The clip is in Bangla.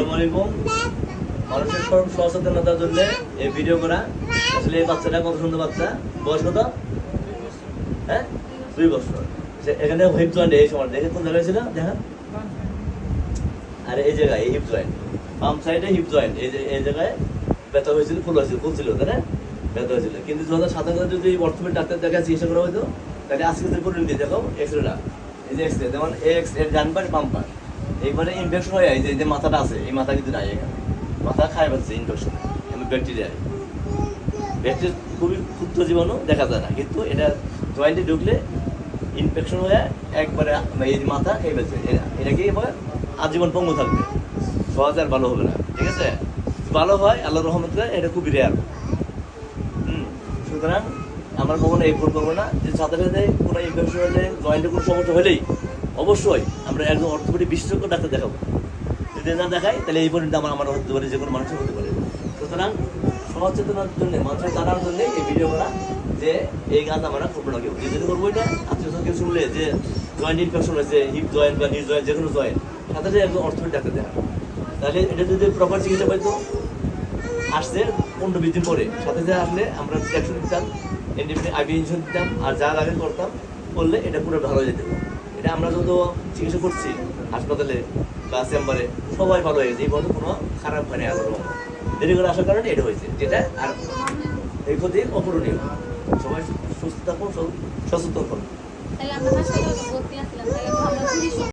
আসসালামু আলাইকুম। মানুষের সচেতনতার জন্য এই ভিডিও করা। আসলে এই বাচ্চাটা কত সুন্দর বাচ্চা, বয়স কত? হ্যাঁ, 2 বছর। এখানে হিপ জয়েন্ট এই সময় দেখে কোন জায়গায় ছিল দেখা? আরে এই জায়গায় হিপ জয়েন্ট, বাম সাইডে হিপ জয়েন্ট, এই জায়গায় ব্যথা হয়েছিল, ফুলছিল তাই না? ব্যথা হয়েছিল। কিন্তু 2017 যদি অর্থোপেডিক ডাক্তার দেখা চিকিৎসা করা হতো, তাহলে আজকে যদি করে নিতে দেখো এক্সরেটা, এই যে এক্সরে, যেমন এক্স এর ডান পাশ বাম পাশ, এইবারে ইনফেকশন হয়ে যায়। যে মাথাটা আছে, এই মাথা কিন্তু নাই, এখানে মাথা খায় পাচ্ছে ইনফেকশন, ব্যাকটেরিয়ায়। ব্যাকটেরিয়া খুবই ক্ষুদ্র জীবাণু, দেখা যায় না, কিন্তু এটা জয়েন্টে ঢুকলে ইনফেকশন হয়ে একবারে এই মাথা খেয়ে ফেলছে। এটাকে এবার আজীবন পঙ্গু থাকবে, সহজে আর ভালো হবে না। ঠিক আছে, ভালো হয় আল্লাহর রহমতে, এটা খুবই রেয়ার। সুতরাং আমরা কখনো এই ভুল করবো না যে সাথে সাথে কোনো ইনফেকশন হলে, জয়েন্টে কোনো সমস্যা হলেই অবশ্যই আমরা একজন অর্থোপেডিক বিশেষজ্ঞ ডাক্তার দেখাবো। যদি না দেখাই তাহলে এই পর্যন্ত আমার হতে পারে, যে কোনো মানুষের হতে পারে। সুতরাং সচেতনার জন্য, মানুষের জানার জন্য এই ভিডিও করা যে এই কাজ আমরা করবো না। কেউ যদি করবো এটা আত্মীয় কেউ শুনলে যে জয়েন্ট ইনফেকশন হয়েছে, হিপ জয়েন্ট বা নিজ জয়েন্ট, যে কোনো জয়েন্ট, সাথে সাথে একজন অর্থোপেডিক ডাক্তার দেখাবো। তাহলে এটা যদি প্রপার চিকিৎসা পাইতো, আসছে 15-20 দিন পরে, সাথে সাথে আসলে আমরা ট্যাক্সন দিতাম, ইন্ডিপেন্ডেন্ট আইবি ইনস্যুরেন্স দিতাম, আর যা আগে করতাম করলে এটা পুরো ভালো হয়ে যেত। এটা আমরা যত চিকিৎসা করছি হাসপাতালে বা চেম্বারে, সবাই ভালো হয়ে গেছে। এই বছর কোনো খারাপ হয় না, দেরি করে আসার কারণে এটা হয়েছে, যেটা আর এই ক্ষতি অপূরণীয়। সবাই সুস্থ থাকুন, সচেতন থাকুন।